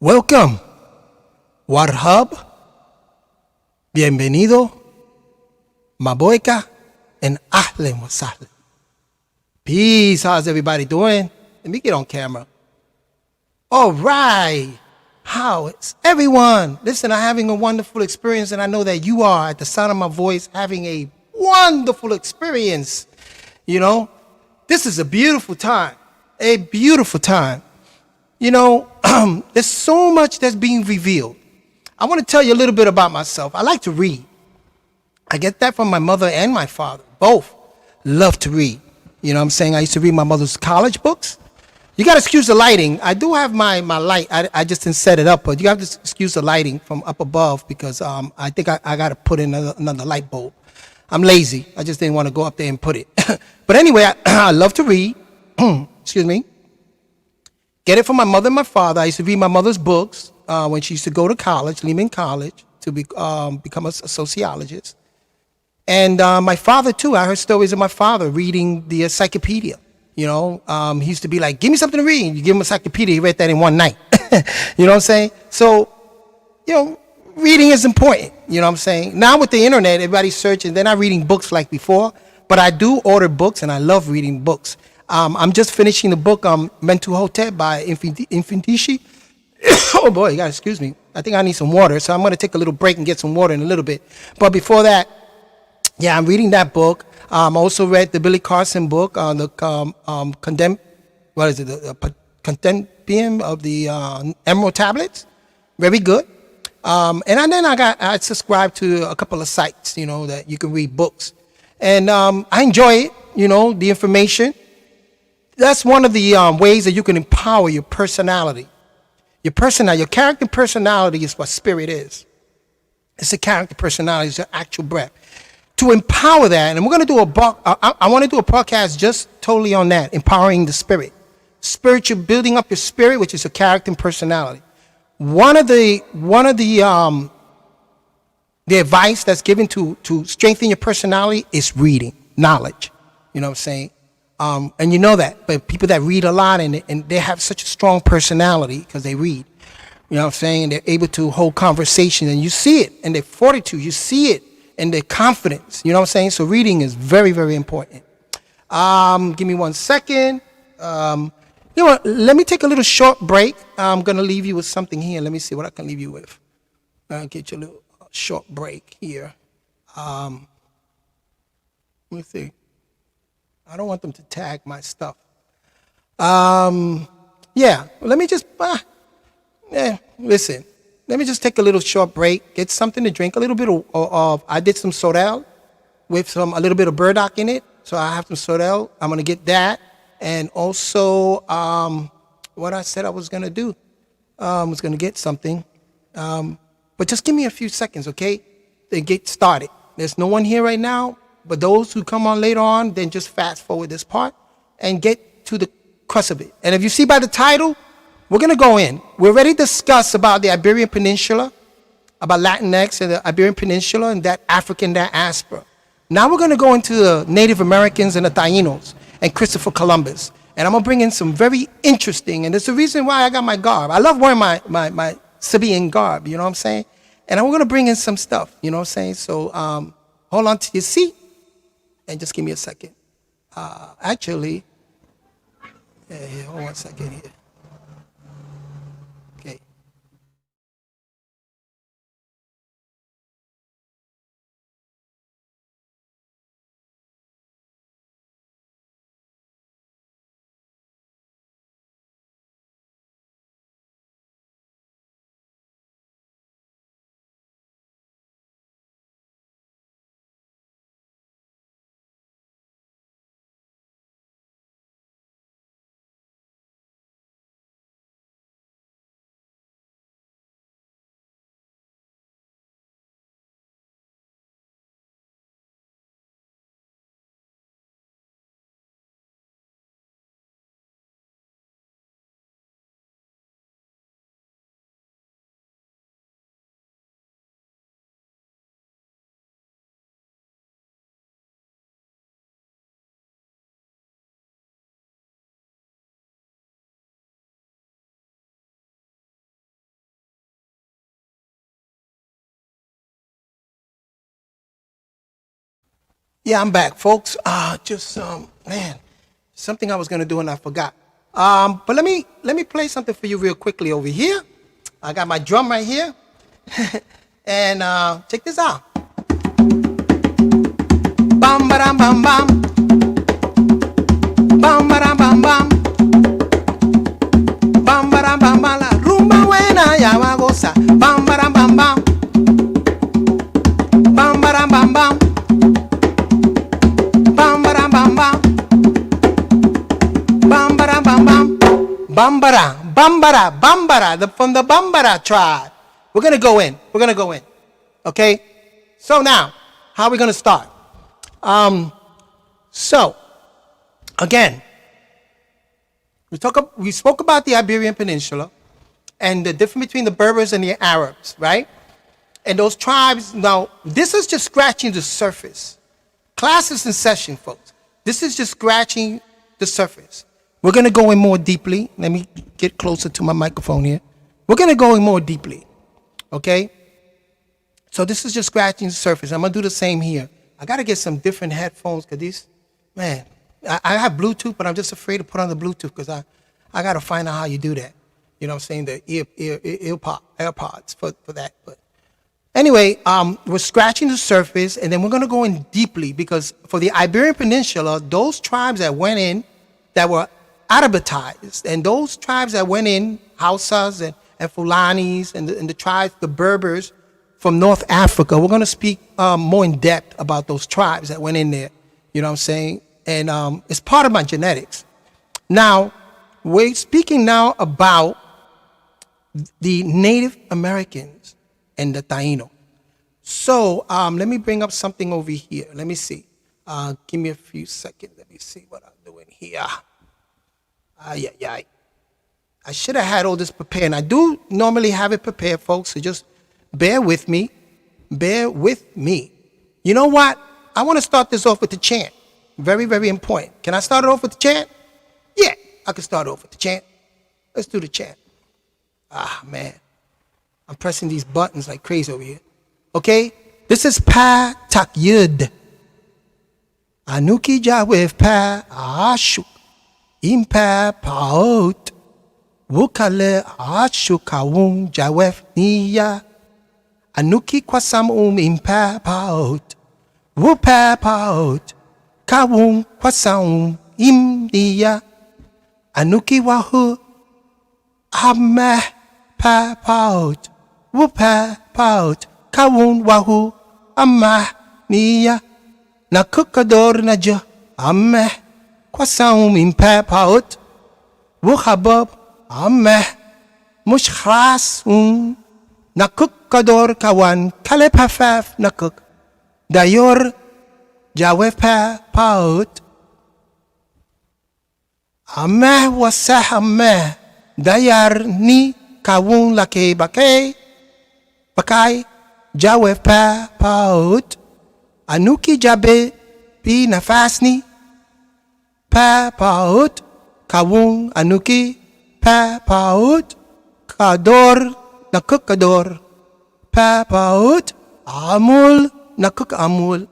Welcome, Warhub, bienvenido, Maboika, and Ahlen Wasahlen. Peace, how's everybody doing? Let me get on camera. All right, how is everyone? Listen, I'm having a wonderful experience, and I know that you are, at the sound of my voice, having a wonderful experience. You know, this is a beautiful time, a beautiful time. You know, there's so much that's being revealed. I want to tell you a little bit about myself. I like to read. I get that from my mother and my father. Both love to read. You know what I'm saying? I used to read my mother's college books. You got to excuse the lighting. I do have my light. I just didn't set it up, but you have to excuse the lighting from up above because I think I got to put in another light bulb. I'm lazy. I just didn't want to go up there and put it. But anyway, I love to read. Excuse me. Get it from my mother and my father. I used to read my mother's books when she used to go to college, Lehman College, to become a sociologist. And my father, too. I heard stories of my father reading the encyclopedia. You know, he used to be like, give me something to read. You give him a encyclopedia, he read that in one night. You know what I'm saying? So, you know, reading is important. You know what I'm saying? Now with the internet, everybody's searching. They're not reading books like before. But I do order books, and I love reading books. I'm just finishing the book, Mental Hotel by Infindici. Oh boy, you gotta excuse me. I think I need some water, so I'm gonna take a little break and get some water in a little bit. But before that, yeah, I'm reading that book. I also read the Billy Carson book on the condemned, what is it, the Compendium of the Emerald Tablets. Very good. And then I subscribed to a couple of sites, you know, that you can read books. And I enjoy it, you know, the information. That's one of the ways that you can empower your personality. Your character personality is what spirit is. It's a character personality, it's your actual breath. To empower that, and we're going to do I want to do a podcast just totally on that, empowering the spirit. Spiritual, building up your spirit, which is your character and personality. One of the advice that's given to strengthen your personality is reading, knowledge. You know what I'm saying? And you know that, but people that read a lot and they have such a strong personality because they read, you know what I'm saying? And they're able to hold conversation, and you see it in their fortitude, you see it in their confidence, you know what I'm saying? So reading is very, very important. Give me 1 second. You know what, let me take a little short break. I'm going to leave you with something here. Let me see what I can leave you with. I'll get you a little short break here. Let me see. I don't want them to tag my stuff. Yeah, let me just, listen. Let me just take a little short break, get something to drink, a little bit of I did some Sodal with a little bit of burdock in it. So I have some Sodal. I'm going to get that. And also, what I said I was going to do, I was going to get something. But just give me a few seconds, okay? To get started. There's no one here right now. But those who come on later on, then just fast forward this part and get to the crux of it. And if you see by the title, we're going to go in. We already discussed about the Iberian Peninsula, about Latinx and the Iberian Peninsula and that African diaspora. Now we're going to go into the Native Americans and the Tainos and Christopher Columbus. And I'm going to bring in some very interesting, and it's the reason why I got my garb. I love wearing my Sibian garb, you know what I'm saying? And I'm going to bring in some stuff, you know what I'm saying? So hold on to your seat. And just give me a second. Actually, hold 1 second here. Yeah, I'm back, folks. Man, something I was gonna do and I forgot. But let me play something for you real quickly over here. I got my drum right here, and check this out. Bam bam bam bam, bam bam bam bam, bam bam bam bam. La rumba buena ya va a gozar. Bam bam bam bam, bam bam bam bam. Bam bam bam bam, bam bam bam bam, bambara, bambara, bambara, from the Bambara tribe. We're gonna go in. We're gonna go in. Okay. So now, how are we gonna start? So again, we spoke about the Iberian Peninsula and the difference between the Berbers and the Arabs, right? And those tribes. Now, this is just scratching the surface. Class is in session, folks. This is just scratching the surface. We're going to go in more deeply. Let me get closer to my microphone here. We're going to go in more deeply, okay? So this is just scratching the surface. I'm going to do the same here. I got to get some different headphones because these, man, I have Bluetooth, but I'm just afraid to put on the Bluetooth because I got to find out how you do that. You know what I'm saying? The AirPods for that, but. Anyway, we're scratching the surface, and then we're going to go in deeply because for the Iberian Peninsula, those tribes that went in that were Arabitized, and those tribes that went in, Hausas and Fulanis, and the tribes, the Berbers from North Africa, we're going to speak more in depth about those tribes that went in there. You know what I'm saying? And it's part of my genetics. Now, we're speaking now about the Native Americans and the Taino. So let me bring up something over here. Let me see. Give me a few seconds. Let me see what I'm doing here. I should have had all this prepared. And I do normally have it prepared, folks. So just bear with me. Bear with me. You know what? I want to start this off with the chant. Very, very important. Can I start it off with the chant? Yeah, I can start off with the chant. Let's do the chant. Man. I'm pressing these buttons like crazy over here. Okay? This is Pa Tak Yud. Anuki Jawef Pa Ashuk. Impa Paot. Wukale Ashuk Kawun Jawef Niya. Anuki Kwasam Impa Paot. Wupa Paot. Kawun Kwasam Im Niya. Anuki Wahu. Ameh Pa Paot. Wupa Paut, Kawun Wahu, Amah Niya, Nakukador Naja, Ameh, Kwasaum Impa Paut, Wuhabab, Ameh, Mushras Nakukador Kawan, Kalepafaf Nakuk, Dayor, Jawepa Paut, Ameh Wasah Ameh, Dayar Ni, Kawun Lake Bakay, Pakai, Jawef Pa Paut, Anuki Jabe Pi Nafasni, Pa Paut, Kawung Anuki, Pa Paut, Kador Nakuk Kador, Pa Paut, Amul Nakuk Amul.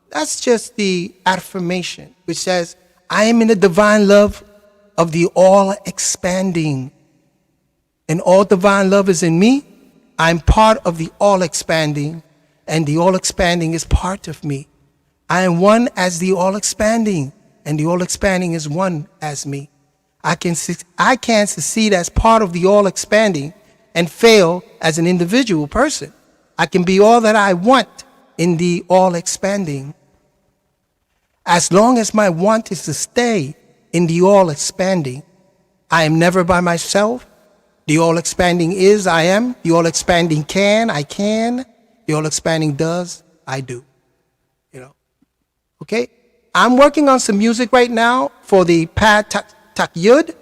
That's just the affirmation which says, I am in the divine love of the all expanding. And all divine love is in me. I'm part of the all-expanding, and the all-expanding is part of me. I am one as the all-expanding, and the all-expanding is one as me. I can't succeed as part of the all-expanding and fail as an individual person. I can be all that I want in the all-expanding. As long as my want is to stay in the all-expanding, I am never by myself. The all-expanding is, I am. The all-expanding I can. The all-expanding does, I do. You know? Okay? I'm working on some music right now for the Pa Tak Yud,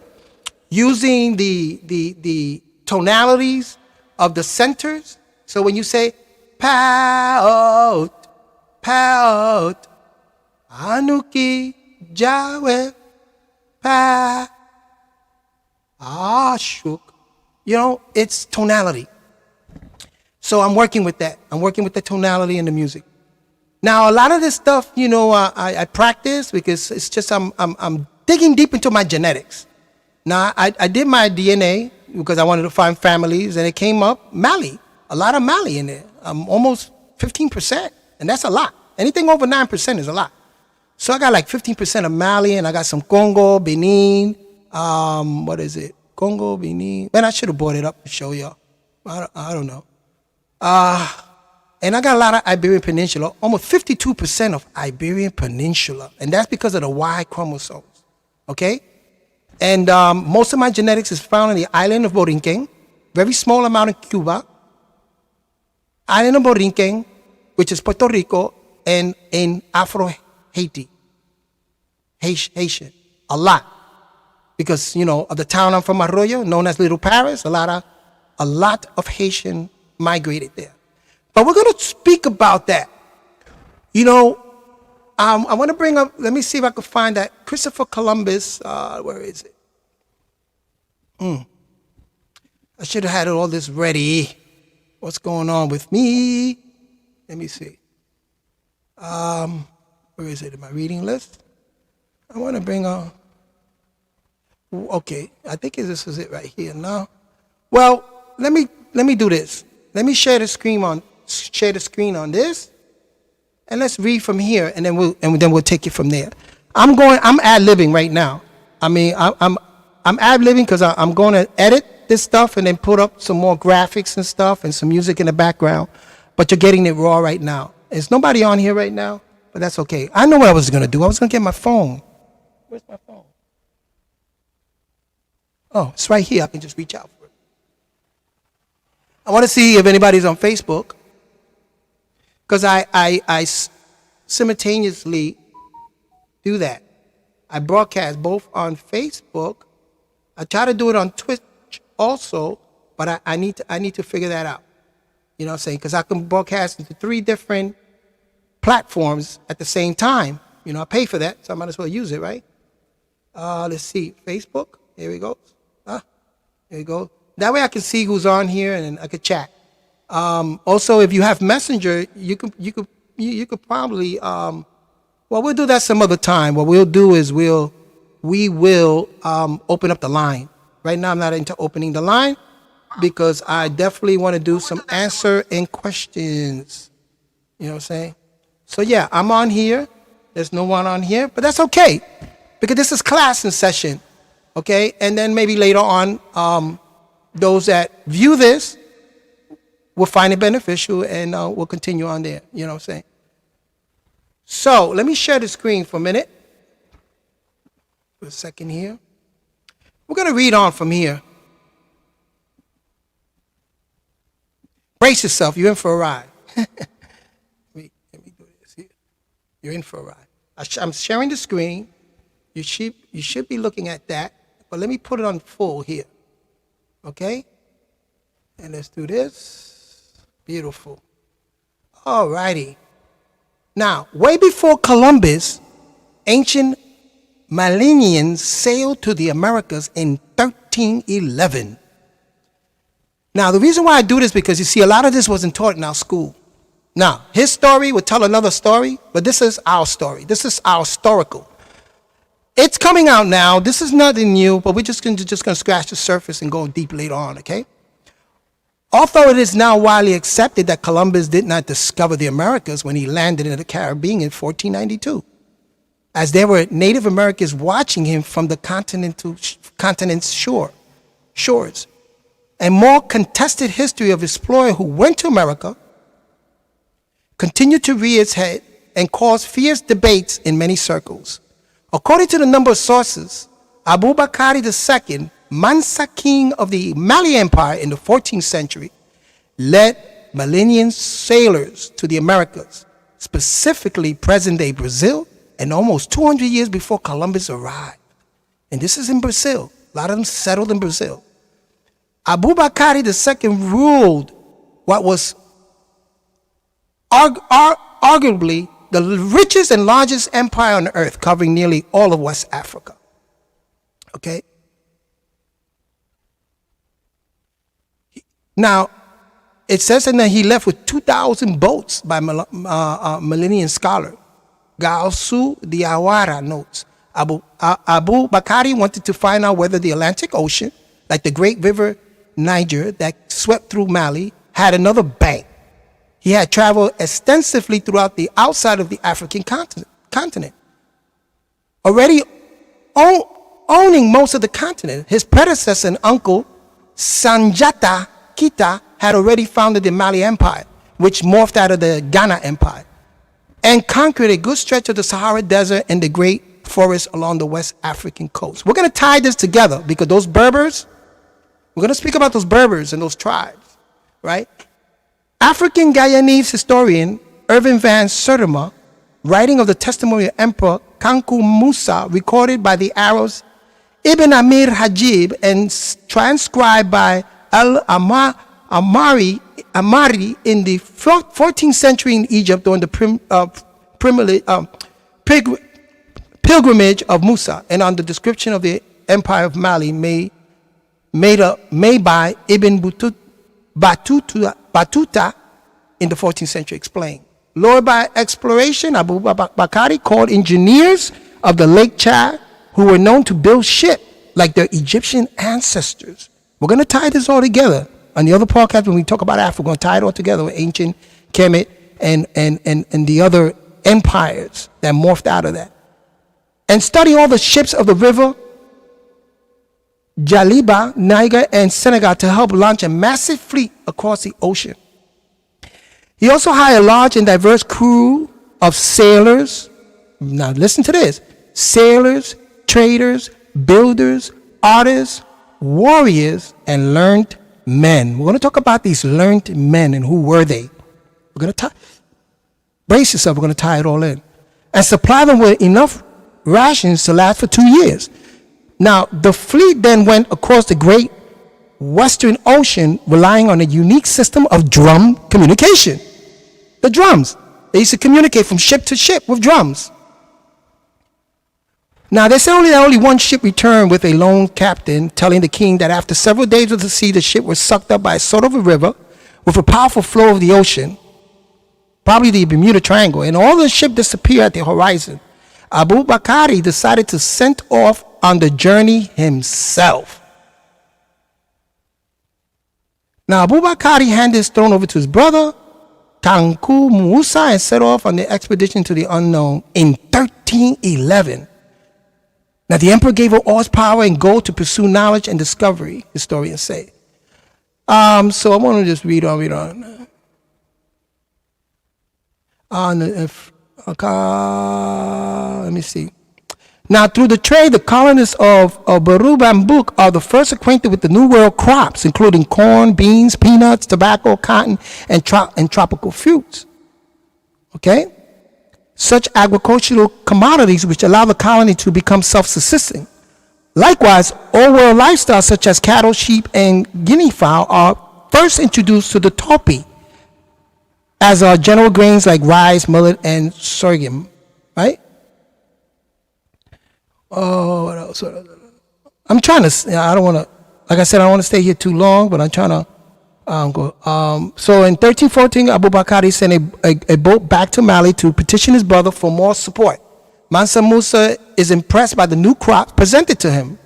using the tonalities of the centers. So when you say, Paot, Paot, Anuki, Jawe, Pa, Ashuk, you know, it's tonality. So I'm working with that. I'm working with the tonality in the music. Now, a lot of this stuff, I practice because it's just I'm digging deep into my genetics. Now, I did my DNA because I wanted to find families, and it came up Mali, a lot of Mali in there, almost 15%, and that's a lot. Anything over 9% is a lot. So I got like 15% of Mali, and I got some Congo, Benin, what is it? Congo, Benin. Man, I should have brought it up to show y'all. I don't know. And I got a lot of Iberian Peninsula, almost 52% of Iberian Peninsula. And that's because of the Y chromosomes, okay? And most of my genetics is found in the island of Borinquen, very small amount in Cuba, island of Borinquen, which is Puerto Rico, and in Afro-Haiti, Haitian, a lot. Because, of the town I'm from, Arroyo, known as Little Paris, a lot of Haitian migrated there. But we're going to speak about that. I want to bring up, let me see if I can find that. Christopher Columbus, where is it? I should have had all this ready. What's going on with me? Let me see. Where is it in my reading list? I want to bring up, okay, I think this is it right here now. Well, let me do this. Let me share the screen on this, and let's read from here, and then we'll take it from there. I'm ad-libbing right now. I'm ad-libbing because I'm going to edit this stuff and then put up some more graphics and stuff and some music in the background. But you're getting it raw right now. There's nobody on here right now, but that's okay. I know what I was going to do. I was going to get my phone. Where's my phone? Oh, it's right here. I can just reach out for it. I want to see if anybody's on Facebook, because I simultaneously do that. I broadcast both on Facebook. I try to do it on Twitch also, but I need to figure that out. You know what I'm saying? Because I can broadcast into 3 different platforms at the same time. I pay for that, so I might as well use it, right? Let's see, Facebook. Here we go. There you go. That way I can see who's on here and I could chat. Also, if you have Messenger, you could probably. Well, we'll do that some other time. What we'll do is we will open up the line. Right now, I'm not into opening the line because I definitely want to do some answer and questions. You know what I'm saying? So yeah, I'm on here. There's no one on here, but that's okay because this is class in session. Okay, and then maybe later on, those that view this will find it beneficial, and we'll continue on there. You know what I'm saying? So let me share the screen for a minute. For a second here. We're going to read on from here. Brace yourself. You're in for a ride. let me do this here. You're in for a ride. I'm sharing the screen. You should be looking at that. But let me put it on full here. Okay? And let's do this. Beautiful. All righty. Now, way before Columbus, ancient Malians sailed to the Americas in 1311. Now, the reason why I do this is because you see, a lot of this wasn't taught in our school. Now, his story would tell another story, but this is our story. This is our historical. It's coming out now. This is nothing new, but we're just going to scratch the surface and go deep later on, okay? Although it is now widely accepted that Columbus did not discover the Americas when he landed in the Caribbean in 1492, as there were Native Americans watching him from the continent's shores. A more contested history of explorers who went to America continued to rear its head and caused fierce debates in many circles. According to the number of sources, Abu Bakr II, Mansa king of the Mali Empire in the 14th century, led Malian sailors to the Americas, specifically present-day Brazil, and almost 200 years before Columbus arrived. And this is in Brazil. A lot of them settled in Brazil. Abu Bakr II ruled what was arguably the richest and largest empire on earth, covering nearly all of West Africa. Okay? Now, it says that he left with 2,000 boats by Millennium scholar. Gausu Diawara notes, Abu Bakari wanted to find out whether the Atlantic Ocean, like the great river Niger that swept through Mali, had another bank. He had traveled extensively throughout the outside of the African continent. Already owning most of the continent, his predecessor and uncle, Sanjata Kita, had already founded the Mali Empire, which morphed out of the Ghana Empire, and conquered a good stretch of the Sahara Desert and the great forests along the West African coast. We're going to tie this together because those Berbers, we're going to speak about those Berbers and those tribes, right? African Guyanese historian Irvin van Sertima, writing of the testimony of Emperor Kanku Musa, recorded by the Arabs Ibn Amir Hajib and transcribed by Amari in the 14th century in Egypt during the pilgrimage of Musa, and on the description of the Empire of Mali made by Ibn Battuta in the 14th century, explained. Lured by exploration, Abu Bakari called engineers of the Lake Chad who were known to build ships like their Egyptian ancestors. We're going to tie this all together. On the other podcast, when we talk about Africa, we're going to tie it all together with ancient Kemet and the other empires that morphed out of that. And study all the ships of the river Jaliba, Niger, and Senegal to help launch a massive fleet across the ocean. He also hired a large and diverse crew of sailors. Now listen to this. Sailors, traders, builders, artists, warriors, and learned men. We're going to talk about these learned men and who were they. We're going to brace yourself. We're going to tie it all in. And supply them with enough rations to last for 2 years. Now, the fleet then went across the great Western Ocean, relying on a unique system of drum communication. The drums. They used to communicate from ship to ship with drums. Now, they say only one ship returned with a lone captain, telling the king that after several days of the sea, the ship was sucked up by a sort of a river with a powerful flow of the ocean, probably the Bermuda Triangle, and all the ship disappeared at the horizon. Abu Bakari decided to send off on the journey himself. Now, Abu Bakari handed his throne over to his brother, Kanku Musa, and set off on the expedition to the unknown in 1311. Now, the emperor gave her all his power and gold to pursue knowledge and discovery, historians say. So I want to just read on. Let me see. Now, through the trade, the colonists of Baru Bambuk are the first acquainted with the New World crops, including corn, beans, peanuts, tobacco, cotton, and tropical fruits. Okay? Such agricultural commodities which allow the colony to become self-sustaining. Likewise, old-world lifestyles such as cattle, sheep, and guinea fowl are first introduced to the Topi, as are general grains like rice, millet, and sorghum. Right? Oh, what else? I'm trying to, I don't want to, like I said, I don't want to stay here too long, but I'm trying to go. So in 1314, Abu Bakari sent a boat back to Mali to petition his brother for more support. Mansa Musa is impressed by the new crops presented to him,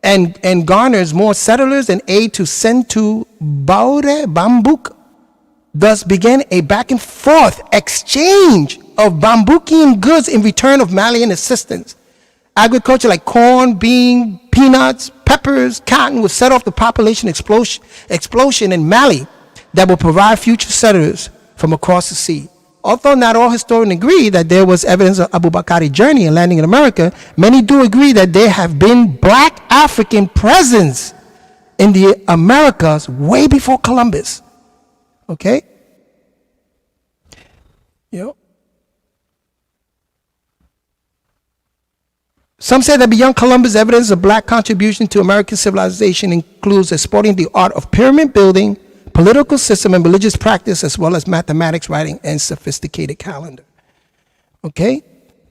and garners more settlers and aid to send to Baure Bambuk. Thus began a back and forth exchange of Bambukian goods in return of Malian assistance. Agriculture like corn, bean, peanuts, peppers, cotton would set off the population explosion in Mali that will provide future settlers from across the sea. Although not all historians agree that there was evidence of Abu Bakari's journey and landing in America, many do agree that there have been black African presence in the Americas way before Columbus. Okay? Some say that beyond Columbus, evidence of black contribution to American civilization includes exporting the art of pyramid building, political system, and religious practice, as well as mathematics, writing, and sophisticated calendar. Okay?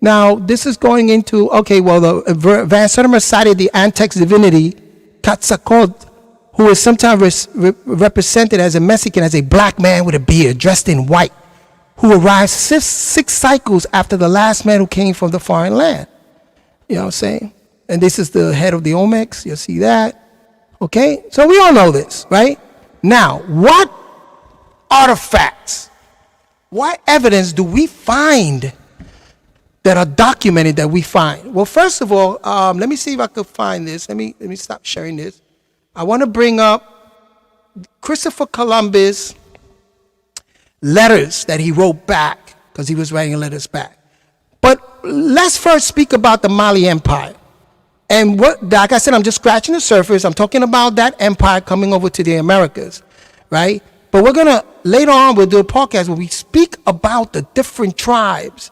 Now, this is going into, Van Sertima cited the Aztec divinity Quetzalcoatl, who is sometimes represented as a Mexican as a black man with a beard, dressed in white, who arrives six cycles after the last man who came from the foreign land. You know what I'm saying? And this is the head of the Olmecs. You'll see that. Okay? So we all know this, right? Now, what artifacts, what evidence do we find that are documented that we find? Well, first of all, let me see if I could find this. Let me stop sharing this. I want to bring up Christopher Columbus' letters that he wrote back, because he was writing letters back. But let's first speak about the Mali Empire. And what, like I said, I'm just scratching the surface. I'm talking about that empire coming over to the Americas, right? But we're going to, later on, we'll do a podcast where we speak about the different tribes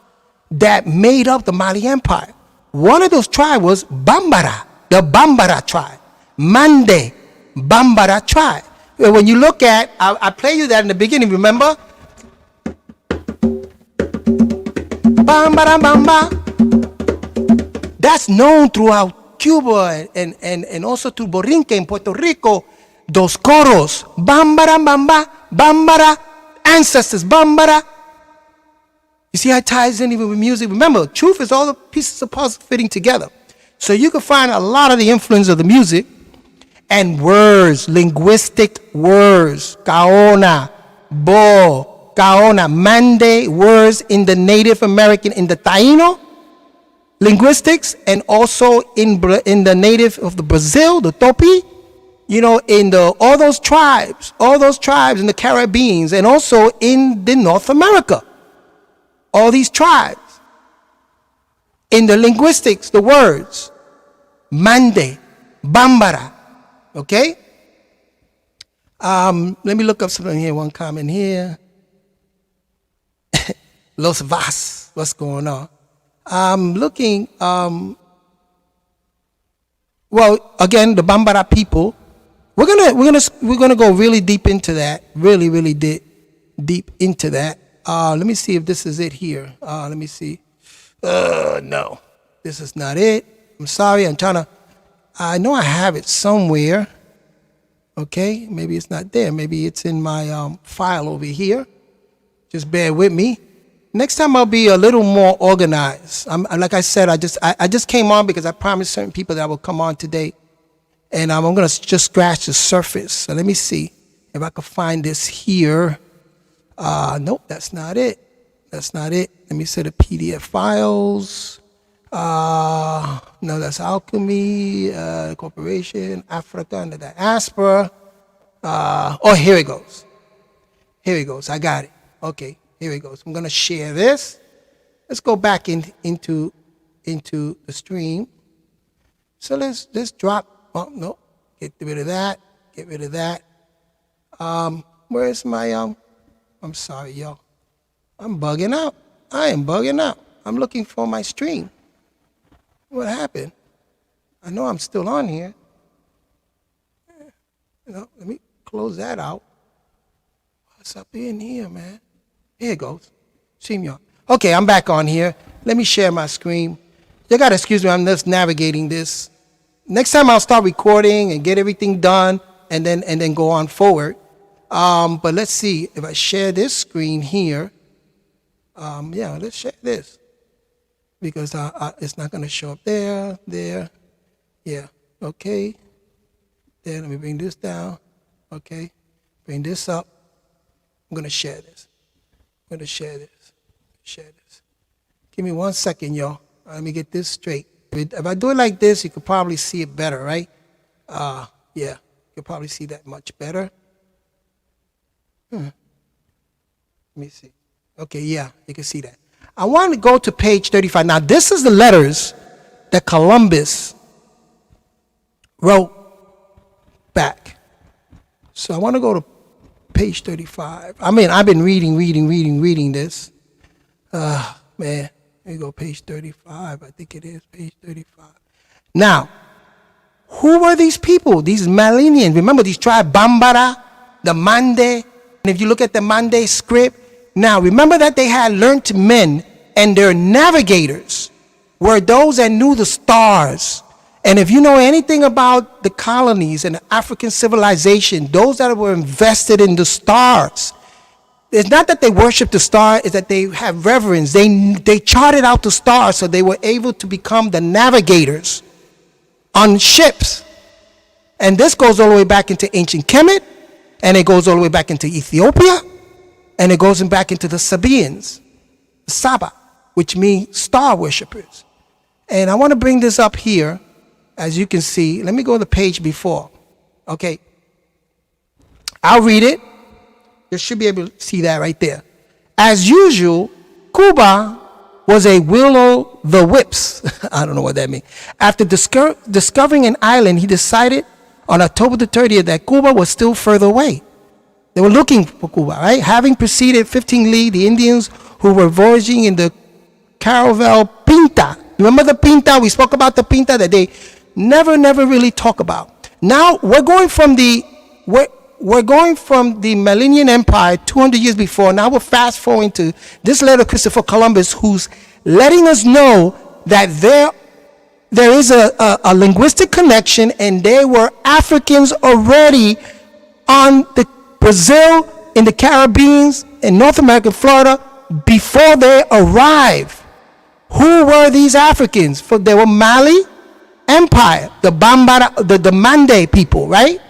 that made up the Mali Empire. One of those tribes was Bambara, the Bambara tribe. Mande, Bambara tribe. When you look at, I play you that in the beginning, remember? Bambara, Bamba. That's known throughout Cuba and also to Borinque in Puerto Rico. Dos coros, Bambara, Bamba, Bambara, ancestors, Bambara. You see how it ties in even with music? Remember, truth is all the pieces of puzzle fitting together. So you can find a lot of the influence of the music and words, linguistic words, kaona, bo, kaona, mande, words in the Native American, in the Taino linguistics, and also in the native of the Brazil, the Topi, you know, in all those tribes in the Caribbeans, and also in the North America. All these tribes. In the linguistics, the words, mande, bambara, okay? Let me look up something here, one comment here. Los Vas, what's going on? I'm looking, well, again, the Bambara people, we're gonna go really deep into that, really deep into that. Let me see if this is it here. Let me see. No, this is not it. I'm sorry. I know I have it somewhere. Okay, maybe it's not there. Maybe it's in my file over here. Just bear with me. Next time I'll be a little more organized. Like I said, I just came on because I promised certain people that I will come on today, and I'm gonna just scratch the surface. So let me see if I can find this here. Nope, that's not it. That's not it. Let me see the PDF files. No, that's Alchemy, Corporation, Africa and the Diaspora. Oh, here it goes. Here it goes. I got it. Okay, here it goes. I'm gonna share this. Let's go back into the stream. So let's drop. Oh no, get rid of that. Get rid of that. Where's my I'm sorry, y'all. I'm bugging out. I am bugging out. I'm looking for my stream. What happened? I know I'm still on here. You know, let me close that out. What's up in here, man? Here it goes. Stream, y'all. Okay, I'm back on here. Let me share my screen. You gotta excuse me. I'm just navigating this. Next time I'll start recording and get everything done, and then go on forward. But let's see if I share this screen here. Yeah, let's share this because it's not going to show up there. Yeah, okay. There, let me bring this down. Okay, bring this up. I'm going to share this. Share this. Give me 1 second, y'all. Let me get this straight. If I do it like this, you could probably see it better, right? Yeah, you could probably see that much better. Let me see. Okay, yeah, you can see that. I want to go to page 35. Now, this is the letters that Columbus wrote back. So I want to go to page 35. I mean, I've been reading this. Man, here you go, page 35. I think it is page 35. Now, who were these people? These Malinians. Remember these tribes, Bambara, the Mande. And if you look at the Mande script, now remember that they had learned men, and their navigators were those that knew the stars And if you know anything about the colonies and the African civilization, those that were invested in the stars, it's not that they worship the star, it's that they have reverence. They charted out the stars so they were able to become the navigators on ships. And this goes all the way back into ancient Kemet, and it goes all the way back into Ethiopia, and it goes back into the Sabaeans, Saba, which means star worshipers. And I want to bring this up here, as you can see. Let me go to the page before. Okay. I'll read it. You should be able to see that right there. As usual, Cuba was a will-o'-the-whips. I don't know what that means. After discovering an island, he decided on October the 30th that Cuba was still further away. They were looking for Cuba, right? Having proceeded 15 leagues, the Indians who were voyaging in the caravel Pinta. Remember the Pinta? We spoke about the Pinta that they never really talk about. Now we're going from the Millennium Empire 200 years before. Now we're fast forwarding to this letter of Christopher Columbus, who's letting us know that there is a linguistic connection, and there were Africans already on the Brazil, in the Caribbean, in North America, Florida, before they arrived. Who were these Africans? They were Mali Empire, the Bambara, the Mande people, right?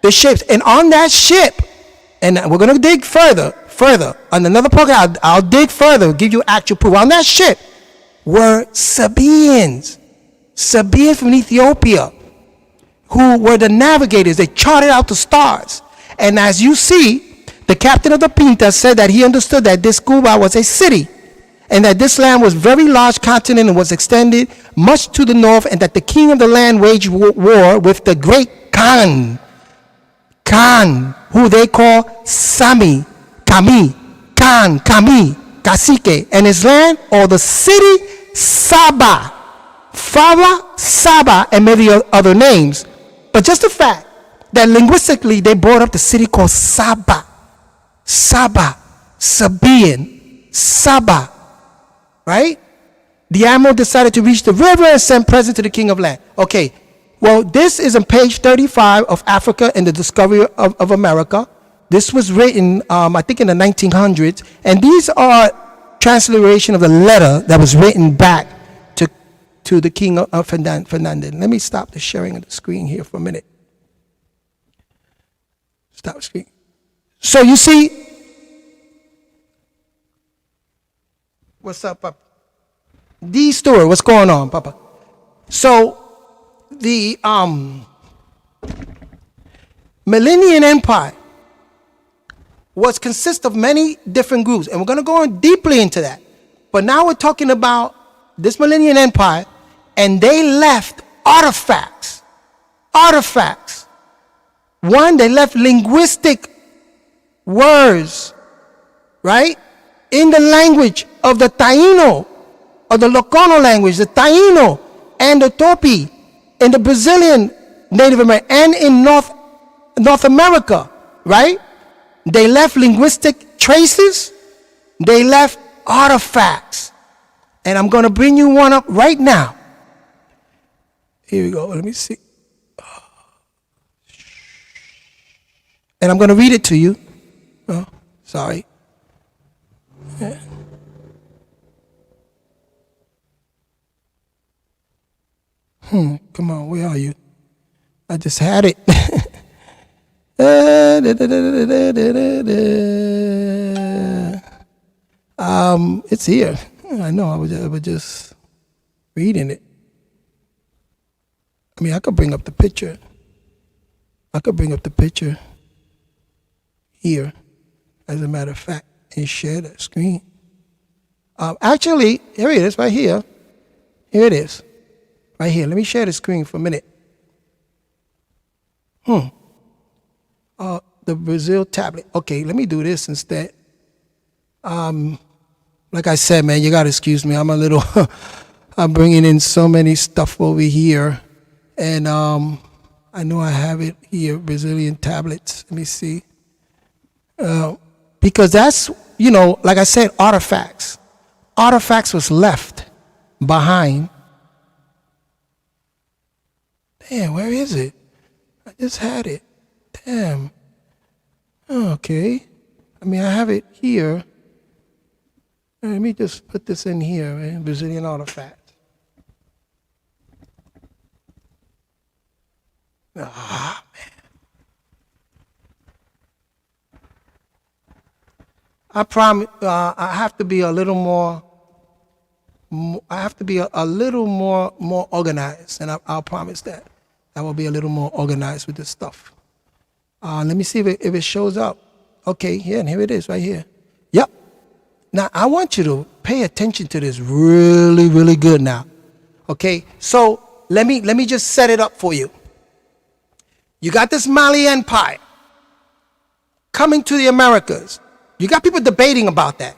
The ships. And on that ship, and we're going to dig further, on another program, I'll dig further, give you actual proof. On that ship were Sabaeans from Ethiopia, who were the navigators. They charted out the stars. And as you see, the captain of the Pinta said that he understood that this Cuba was a city, and that this land was very large continent and was extended much to the north, and that the king of the land waged war with the great Khan, who they call Kami, Cacique, and his land, or the city Saba, Saba, and many other names. But just the fact that linguistically they brought up the city called Saba, Sabaean, Saba, right? The admiral decided to reach the river and send presents to the king of land. Okay, well, this is on page 35 of Africa and the Discovery of America. This was written, I think, in the 1900s, and these are transliteration of the letter that was written back to the king of Fernandez. Let me stop the sharing of the screen here for a minute. Stop the screen. So you see, what's up, Papa? D-Story, what's going on, Papa? So the Millennium Empire consists of many different groups, and we're going to go on deeply into that. But now we're talking about this Millennium Empire, and they left artifacts. One, they left linguistic words, right? In the language of the Taino, or the Locono language, the Taino and the Topi, in the Brazilian Native American, and in North America, right? They left linguistic traces. They left artifacts. And I'm going to bring you one up right now. Here we go. Let me see. And I'm going to read it to you. Oh, sorry. Yeah. Come on, where are you? I just had it. It's here. I know, I was just reading it. I mean, I could bring up the picture. Here, as a matter of fact, and share that screen. Actually, here it is, right here. Here it is. Right here. Let me share the screen for a minute. The Brazil tablet. Okay, let me do this instead. Like I said, man, you gotta excuse me. I'm I'm bringing in so many stuff over here, and I know I have it here. Brazilian tablets. Let me see. Because that's, like I said, artifacts. Artifacts was left behind Man, where is it? I just had it. Damn. Okay. I mean, I have it here. Let me just put this in here, man. Brazilian artifact. Ah, man. I promise. I have to be a little more. I have to be a little more organized, and I'll promise that. I will be a little more organized with this stuff. Let me see if it shows up. Okay, here, and here it is, right here. Yep. Now, I want you to pay attention to this really, really good now. Okay, so let me just set it up for you. You got this Mali Empire coming to the Americas. You got people debating about that.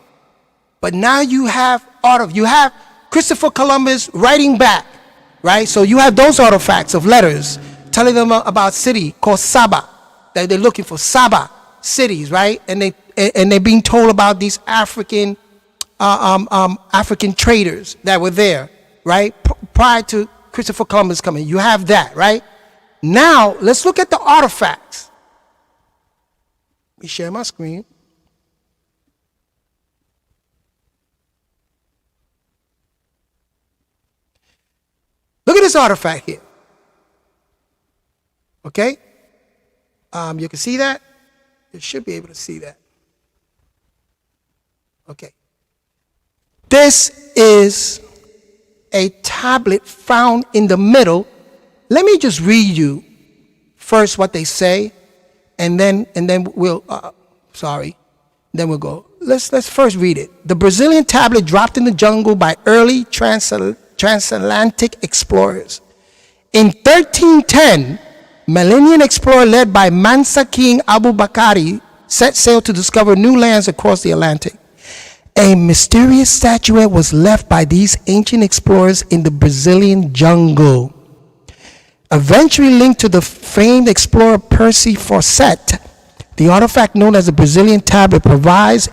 But now you have Christopher Columbus writing back, right? So you have those artifacts of letters telling them about a city called Saba, that they're looking for Saba cities, right? And they're being told about these African traders that were there, right? Prior to Christopher Columbus coming. You have that, right? Now, let's look at the artifacts. Let me share my screen. Look at this artifact here. Okay? You can see that? You should be able to see that. Okay. This is a tablet found in the middle. Let me just read you first what they say, and then we'll then we'll go. Let's first read it. The Brazilian tablet dropped in the jungle by early transatlantic explorers. In 1310, Millennium explorer led by Mansa King Abu Bakari set sail to discover new lands across the Atlantic. A mysterious statuette was left by these ancient explorers in the Brazilian jungle. Eventually linked to the famed explorer Percy Fawcett, the artifact known as the Brazilian tablet provides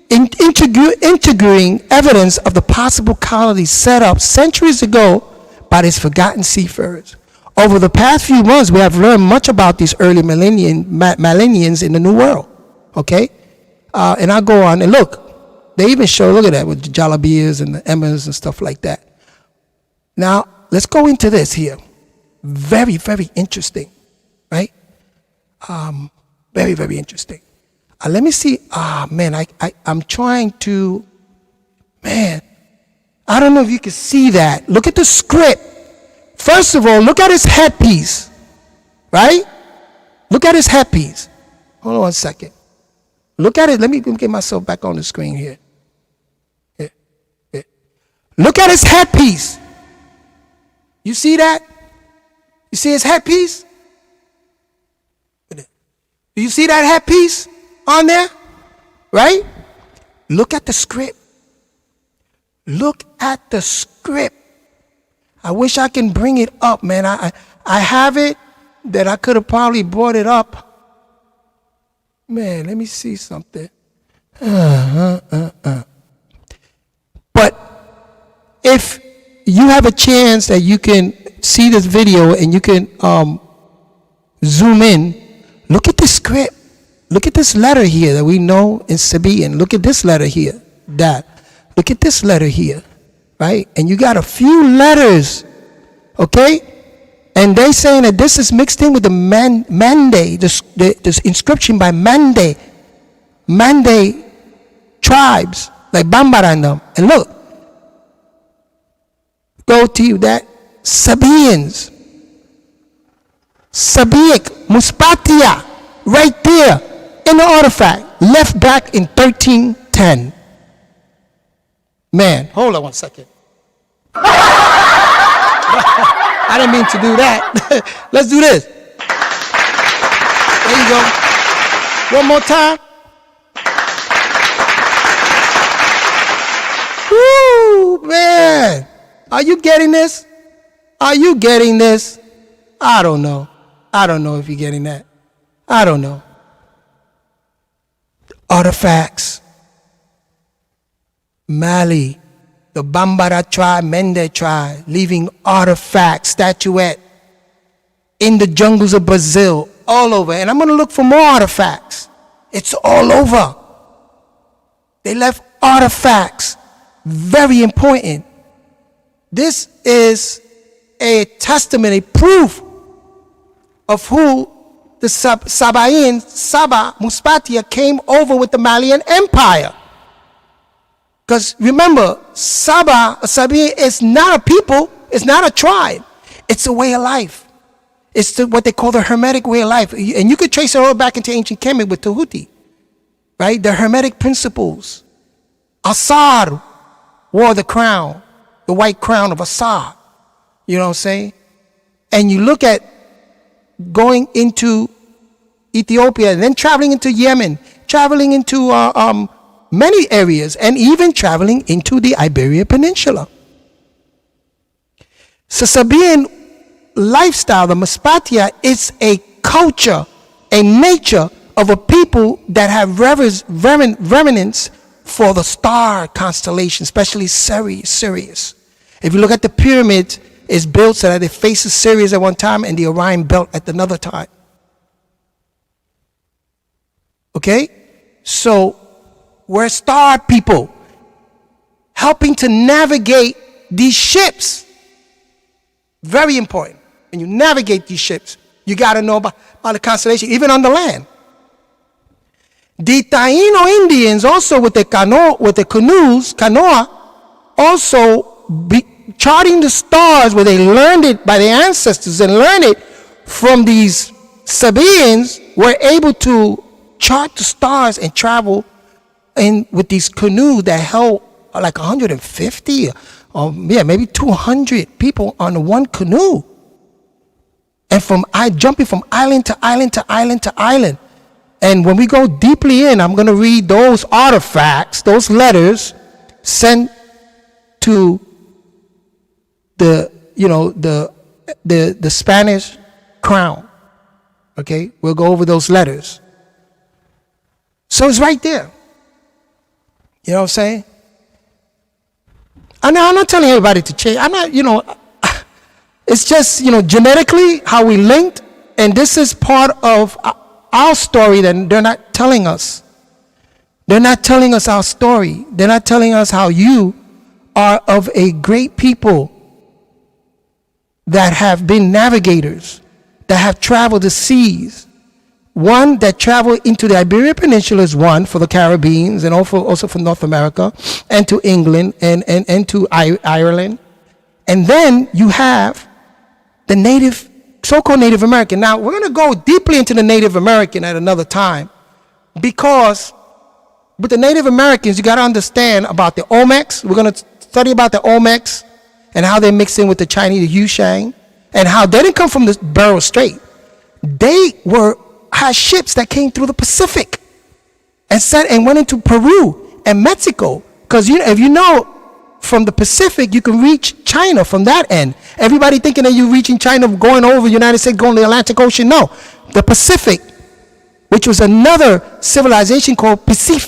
integrating evidence of the possible colonies set up centuries ago by these forgotten seafarers. Over the past few months, we have learned much about these early millennials in the New World. Okay? And I'll go on and look. They even show, look at that, with the jalabias and the emmers and stuff like that. Now, let's go into this here. Very, very interesting. Right? Very, very interesting. Let me see. I'm trying to, I don't know if you can see that. Look at the script. First of all, look at his headpiece, right? Look at his headpiece. Hold on 1 second. Look at it. Let me get myself back on the screen here. Yeah. Look at his headpiece. You see that? You see his headpiece? Do you see that headpiece on there? Right? Look at the script. Look at the script. I wish I can bring it up, man. I have it that I could have probably brought it up. Man, let me see something. But if you have a chance that you can see this video and you can zoom in, look at the script. Look at this letter here that we know in Sabaean. Look at this letter here, that. Look at this letter here. Right? And you got a few letters, okay? And they saying that this is mixed in with the Mande, this inscription by Mande tribes, like Bambarandam. And look, go to that, Sabaeans, Sabaic, Muspatia, right there in the artifact, left back in 1310. Man, hold on 1 second. I didn't mean to do that. Let's do this. There you go. One more time. Woo, man. Are you getting this? Are you getting this? I don't know. I don't know if you're getting that. I don't know. Artifacts. Mali. the Bambara tribe, Mende tribe, leaving artifacts, statuette in the jungles of Brazil, all over. And I'm going to look for more artifacts. It's all over. They left artifacts. Very important. This is a testimony, proof of who the Sabaeans, Saba, Muspatia, came over with the Malian Empire. Because remember, Sabaean is not a people, it's not a tribe. It's a way of life. It's what they call the Hermetic way of life. And you could trace it all back into ancient Kemet with Tahuti, right? The Hermetic principles. Assar wore the crown, the white crown of Assar. You know what I'm saying? And you look at going into Ethiopia and then traveling into Yemen, traveling into many areas, and even traveling into the Iberian Peninsula. So Sabaean lifestyle, the Muspatia, is a culture, a nature of a people that have reverence for the star constellation, especially Sirius. If you look at the pyramids, it's built so that it faces Sirius at one time and the Orion belt at another time. Okay? So we're star people helping to navigate these ships. Very important. When you navigate these ships, you got to know about the constellation, even on the land. The Taino Indians also with the canoes, canoa, also charting the stars where they learned it by their ancestors and learned it from these Sabaeans, were able to chart the stars and travel in with these canoes that held like 150 or maybe 200 people on one canoe. And jumping from island to island to island to island. And when we go deeply in, I'm going to read those artifacts, those letters sent to the Spanish crown. Okay, we'll go over those letters. So it's right there. You know what I'm saying? I'm not telling everybody to change. I'm not, it's just, genetically how we linked, and this is part of our story that they're not telling us. They're not telling us our story. They're not telling us how you are of a great people that have been navigators, that have traveled the seas. One that traveled into the Iberian Peninsula is one for the Caribbeans and also for North America and to England and to Ireland. And then you have the so-called Native American. Now, we're going to go deeply into the Native American at another time, because with the Native Americans, you got to understand about the Olmecs. We're going to study about the Olmecs and how they mix in with the Chinese, the Yushang, and how they didn't come from the Bering Strait. They had ships that came through the Pacific and went into Peru and Mexico. Because if you know, from the Pacific, you can reach China from that end. Everybody thinking that you're reaching China, going over the United States, going to the Atlantic Ocean. No, the Pacific, which was another civilization called Pisces.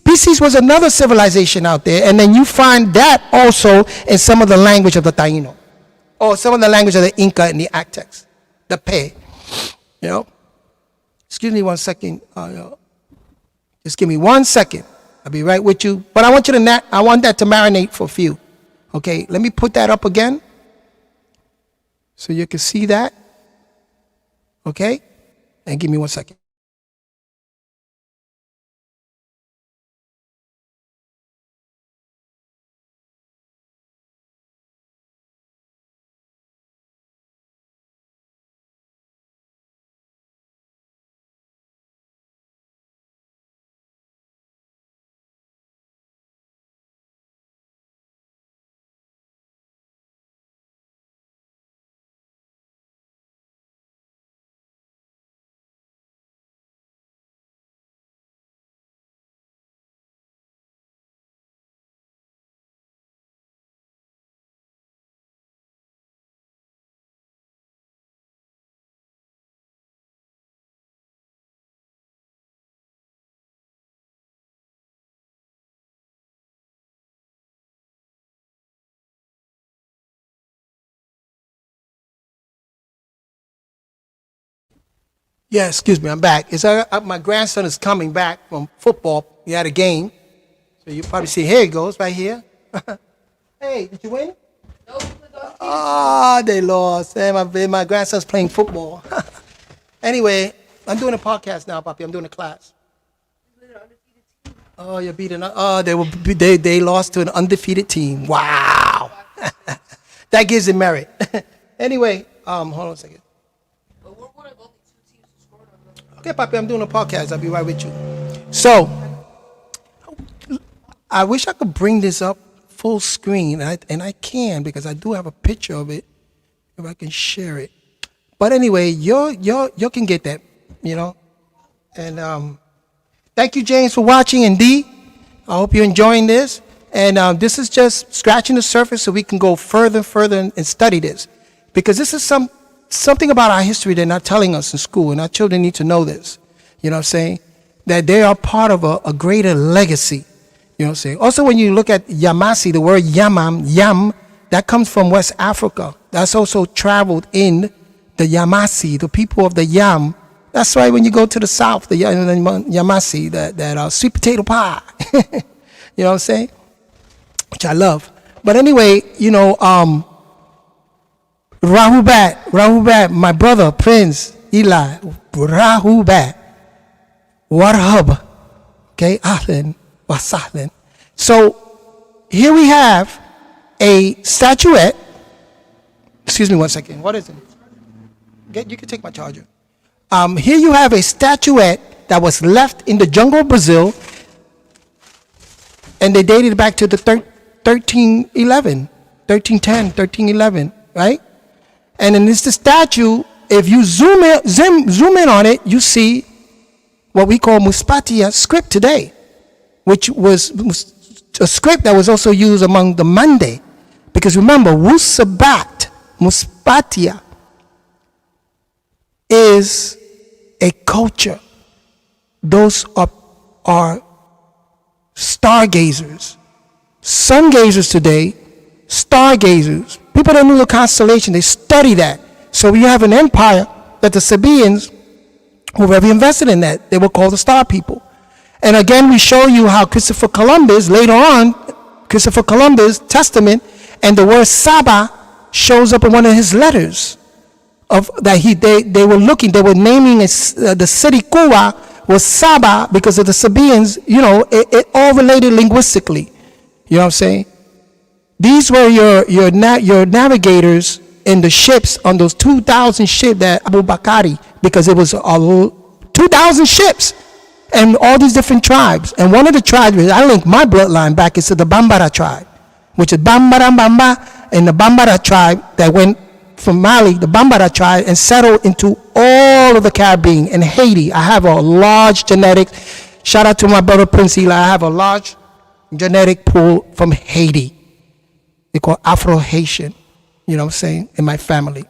Pisces was another civilization out there. And then you find that also in some of the language of the Taino, or some of the language of the Inca and the Aztecs, the Pe. Excuse me 1 second. Just give me 1 second. I'll be right with you. But I want that to marinate for a few. Okay, let me put that up again so you can see that. Okay, and give me 1 second. Yeah, excuse me, I'm back. My grandson is coming back from football. He had a game. So you probably see, here he goes, right here. Hey, did you win? No, They lost. Hey, my grandson's playing football. Anyway, I'm doing a podcast now, Papi. I'm doing a class. Oh, you're beating. Oh, they lost to an undefeated team. Wow. That gives it merit. Anyway, hold on a second. But we're one of only 2 teams who scored on them. Okay, Papi, I'm doing a podcast. I'll be right with you. So, I wish I could bring this up full screen, and I can because I do have a picture of it. If I can share it. But anyway, you can get that, And thank you, James, for watching, and Dee. I hope you're enjoying this. And this is just scratching the surface so we can go further and study this. Because this is something about our history they're not telling us in school, and our children need to know this. You know what I'm saying? That they are part of a greater legacy. You know what I'm saying? Also, when you look at Yamasi, the word yam, that comes from West Africa. That's also traveled in the Yamasi, the people of the Yam. That's why when you go to the south, the Yamasi, that sweet potato pie. You know what I'm saying? Which I love. But anyway, Rahubat, my brother, Prince, Eli, Rahubat, Warhub, okay, Ahlan, Wasahlan. So here we have a statuette. Excuse me one second. What is it? You can take my charger. Here you have a statuette that was left in the jungle of Brazil, and they dated it back to the 1311, right? And then it's the statue. If you zoom in on it, you see what we call Muspatia script today, which was a script that was also used among the Mande. Because remember, Wusabat, Muspatia, is a culture. Those are stargazers. Sun gazers today, stargazers. People that knew the constellation, they study that. So we have an empire that the Sabaeans were very invested in that. They were called the star people. And again, we show you how Christopher Columbus, later on, Christopher Columbus' testament, and the word Saba shows up in one of his letters. They were naming the city Cuba was Saba because of the Sabaeans. It all related linguistically. You know what I'm saying? These were your navigators in the ships on those 2,000 ships that Abu Bakari, because it was 2,000 ships and all these different tribes. And one of the tribes, I link my bloodline back, is to the Bambara tribe, which is Bambara and the Bambara tribe that went from Mali, the Bambara tribe, and settled into all of the Caribbean and Haiti. I have a large genetic, shout out to my brother Prince Eli, I have a large genetic pool from Haiti. They call Afro-Haitian, you know what I'm saying, in my family.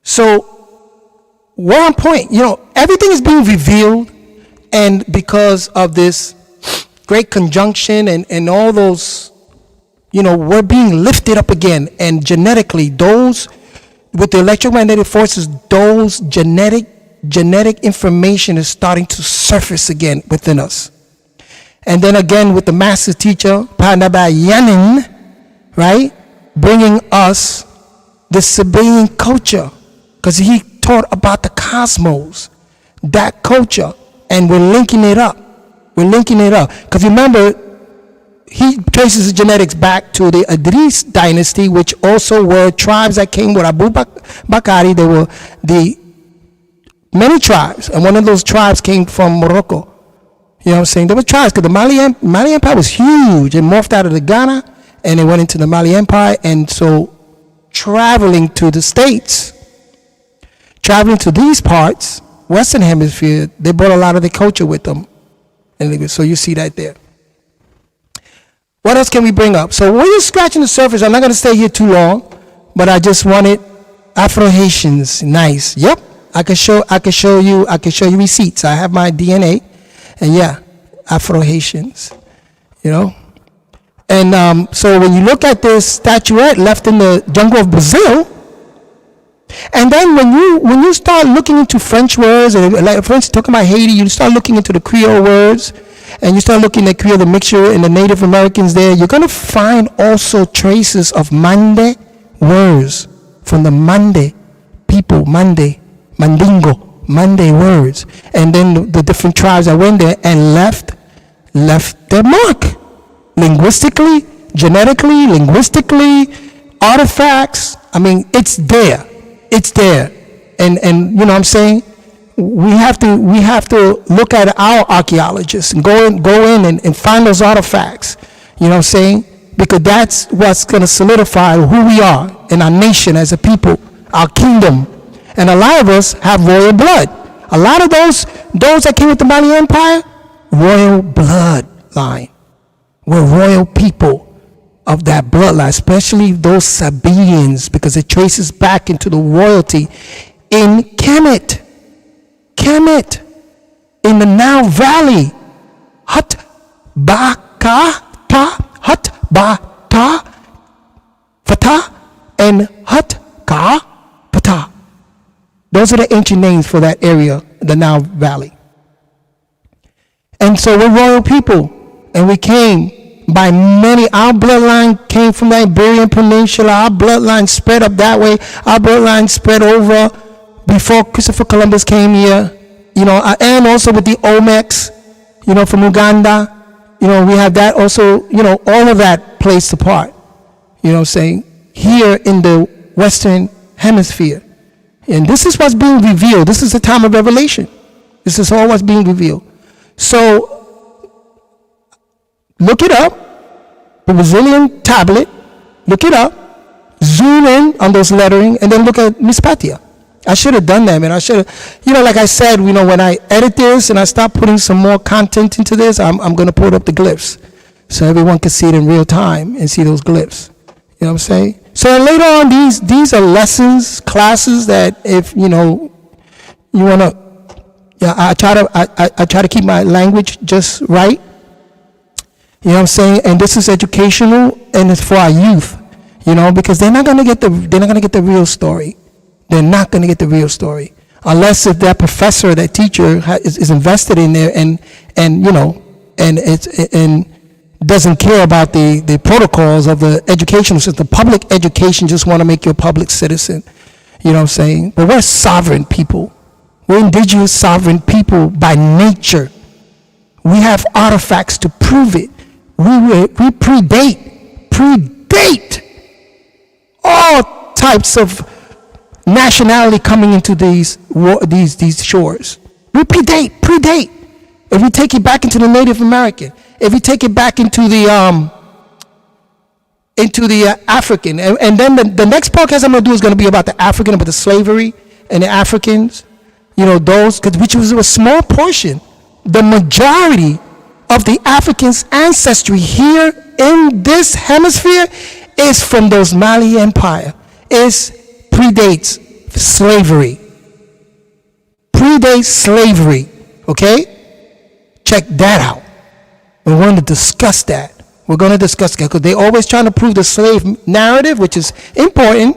So we're on point. Everything is being revealed, and because of this great conjunction and all those, we're being lifted up again. And genetically, those with the electromagnetic forces, those genetic information is starting to surface again within us. And then again with the master teacher, Panaba Yanin, right, bringing us the Sabaean culture, because he taught about the cosmos, that culture, and we're linking it up. Because remember, he traces his genetics back to the Idris dynasty, which also were tribes that came with Abu Bakari. There were the many tribes, and one of those tribes came from Morocco. You know what I'm saying? There were tribes, because the Mali Empire was huge. It morphed out of the Ghana, and it went into the Mali Empire. And so traveling to the States, traveling to these parts, Western Hemisphere, they brought a lot of the culture with them. And so you see that there. What else can we bring up? So we're just scratching the surface. I'm not going to stay here too long, but I just wanted Afro-Haitians. Nice. Yep. I can show you receipts. I have my DNA. And yeah, Afro-Haitians, And so when you look at this statuette left in the jungle of Brazil, And then when you start looking into French words, and like for instance, talking about Haiti, you start looking into the Creole words, and you start looking at Creole, the mixture in the Native Americans there, you're going to find also traces of Mande words from the Mande people, Mande, Mandingo, Mande words. And then the different tribes that went there and left their mark. Linguistically, genetically, artifacts. I mean, it's there. It's there. And you know what I'm saying? We have to look at our archaeologists and go in and find those artifacts. You know what I'm saying? Because that's what's going to solidify who we are in our nation as a people, our kingdom. And a lot of us have royal blood. A lot of those that came with the Mali Empire, royal bloodline. We're royal people of that bloodline, especially those Sabaeans, because it traces back into the royalty in Kemet, in the Nile Valley. Hut Bata, Fatah, and Hut Ka Pata. Those are the ancient names for that area, the Nile Valley. And so we're royal people, and we came by many. Our bloodline came from the Iberian Peninsula. Our bloodline spread up that way. Our bloodline spread over before Christopher Columbus came here, you know, and also with the Olmecs, you know, from Uganda. You know, we have that also, you know, all of that plays a part, you know what I'm saying, here in the Western Hemisphere. And this is what's being revealed. This is the time of revelation. This is all what's being revealed. So, look it up, the Brazilian tablet, look it up, zoom in on those lettering, and then look at Miss Patia. I should have done that, man. I should have, you know, like I said, you know, when I edit this and I start putting some more content into this, I'm going to put up the glyphs so everyone can see it in real time and see those glyphs. You know what I'm saying? So later on, these are lessons, classes that if, you know, you want to, yeah, I try to keep my language just right. You know what I'm saying? And this is educational, and it's for our youth, you know, because they're not going to get the real story. They're not going to get the real story unless if that professor, that teacher is invested in there and you know, and doesn't care about the protocols of the educational system. Public education just want to make you a public citizen. You know what I'm saying? But we're sovereign people. We're indigenous sovereign people by nature. We have artifacts to prove it. We predate all types of nationality coming into these shores. We predate. If we take it back into the Native American, if we take it back into the African, and then the next podcast I'm going to do is going to be about the African, about the slavery and the Africans. You know, those, which was a small portion. The majority of the Africans' ancestry here in this hemisphere is from those Mali Empire. Predates slavery. Predates slavery. Okay? Check that out. We're going to discuss that. We're going to discuss that because they're always trying to prove the slave narrative, which is important.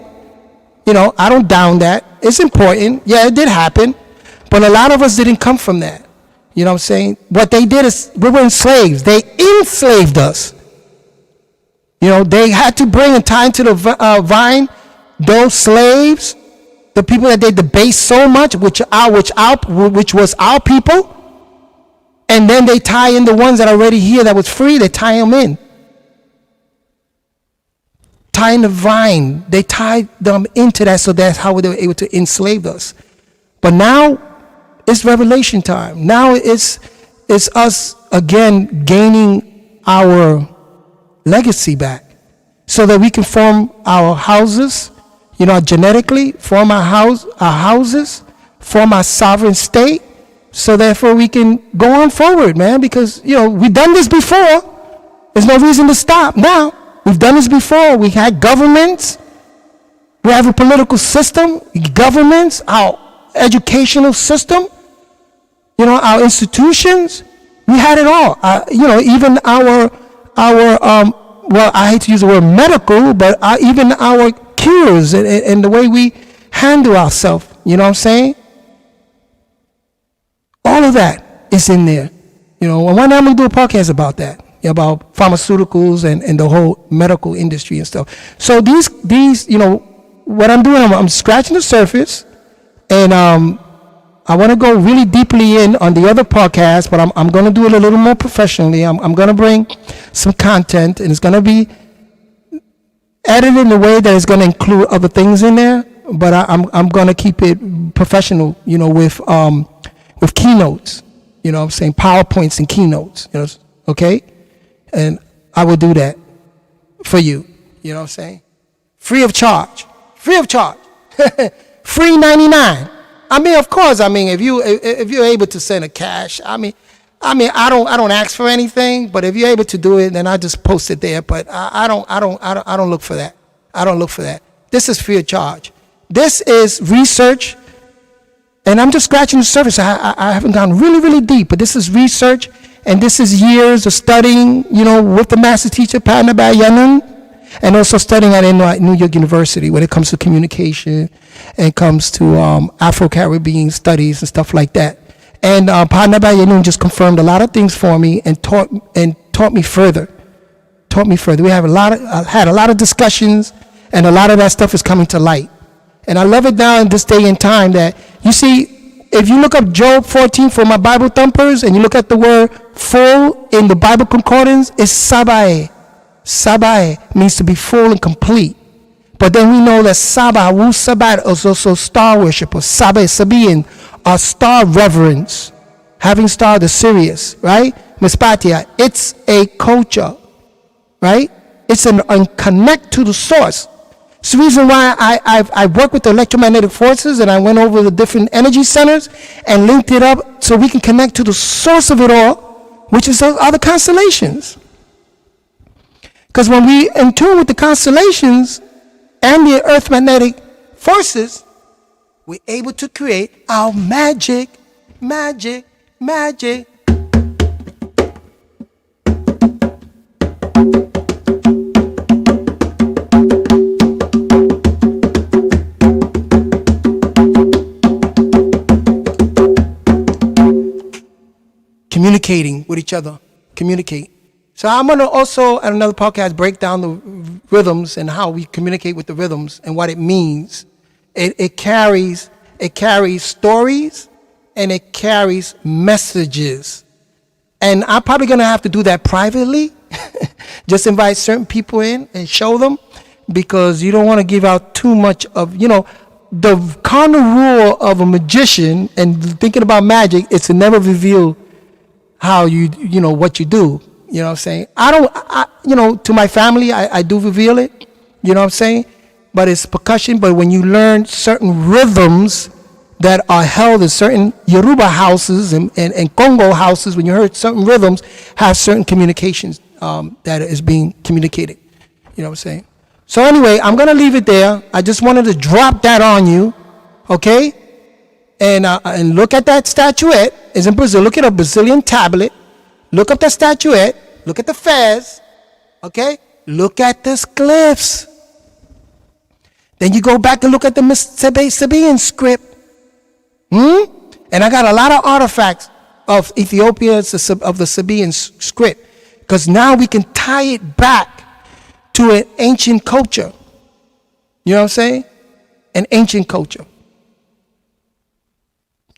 You know, I don't down that. It's important. Yeah, it did happen. But a lot of us didn't come from that. You know what I'm saying? What they did is, we were slaves. They enslaved us. You know, they had to bring and tie into the vine those slaves, the people that they debased so much, which was our people. And then they tie in the ones that are already here that was free, they tie them in. Tying the vine, they tied them into that, so that's how they were able to enslave us. But now, it's revelation time. Now it's us again gaining our legacy back so that we can form our houses, you know, genetically, form our houses, form our sovereign state, so therefore we can go on forward, man, because, you know, we've done this before. There's no reason to stop now. We've done this before. We had governments. We have a political system, governments, our educational system, you know, our institutions. We had it all. You know, even our well, I hate to use the word medical, but even our cures and the way we handle ourselves. You know what I'm saying? All of that is in there. You know, and one day I'm going to do a podcast about that, about pharmaceuticals and the whole medical industry and stuff. So these, you know, what I'm doing, I'm scratching the surface, and I want to go really deeply in on the other podcast, but I'm going to do it a little more professionally. I'm going to bring some content, and it's going to be edited in a way that is going to include other things in there, but I'm going to keep it professional, you know, with keynotes, you know what I'm saying, PowerPoints and keynotes, you know, okay? And I will do that for you, you know what I'm saying? Free of charge. Free 99. I mean, of course, I mean, if you're able to send a cash, I mean, I don't ask for anything, but if you're able to do it, then I just post it there. But I don't look for that. I don't look for that. This is free of charge. This is research, and I'm just scratching the surface. I haven't gone really, really deep, but this is research, and this is years of studying, you know, with the master teacher, Panaba Yanun, and also studying at New York University when it comes to communication and comes to Afro-Caribbean studies and stuff like that. And Panaba Yanun just confirmed a lot of things for me and taught me further. We have had a lot of discussions, and a lot of that stuff is coming to light. And I love it now in this day and time that, you see, if you look up Job 14 for my Bible thumpers, and you look at the word full in the Bible concordance, it's sabae. Sabae means to be full and complete. But then we know that Wu Sabat is also star worship, or Sabian, or star reverence, having star the Sirius, right? Mispatia, it's a culture, right? It's a connect to the source. It's the reason why I work with the electromagnetic forces, and I went over the different energy centers and linked it up so we can connect to the source of it all, which is those other constellations. Because when we in tune with the constellations and the earth magnetic forces, we're able to create our magic. Communicating with each other. Communicate. So I'm going to also, at another podcast, break down the rhythms and how we communicate with the rhythms and what it means. It carries stories, and it carries messages. And I'm probably going to have to do that privately. Just invite certain people in and show them, because you don't want to give out too much of, you know, the cardinal rule of a magician and thinking about magic is to never reveal how you know, what you do. You know what I'm saying? You know, to my family, I do reveal it. You know what I'm saying? But it's percussion. But when you learn certain rhythms that are held in certain Yoruba houses and Congo houses, when you heard certain rhythms, have certain communications that is being communicated. You know what I'm saying? So anyway, I'm going to leave it there. I just wanted to drop that on you. Okay? And look at that statuette. It's in Brazil. Look at a Brazilian tablet. Look up the statuette. Look at the fez. Okay? Look at the glyphs. Then you go back and look at the Sabaean script. And I got a lot of artifacts of Ethiopia, of the Sabaean script. Because now we can tie it back to an ancient culture. You know what I'm saying? An ancient culture.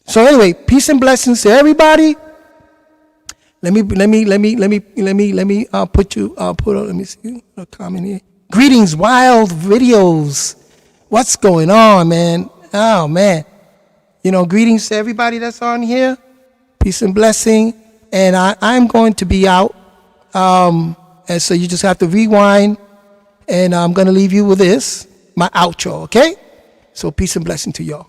So anyway, peace and blessings to everybody. Let me put a comment here. Greetings, wild videos. What's going on, man? Oh man. You know, greetings to everybody that's on here. Peace and blessing. And I'm going to be out. And so you just have to rewind. And I'm going to leave you with this, my outro, okay? So peace and blessing to y'all.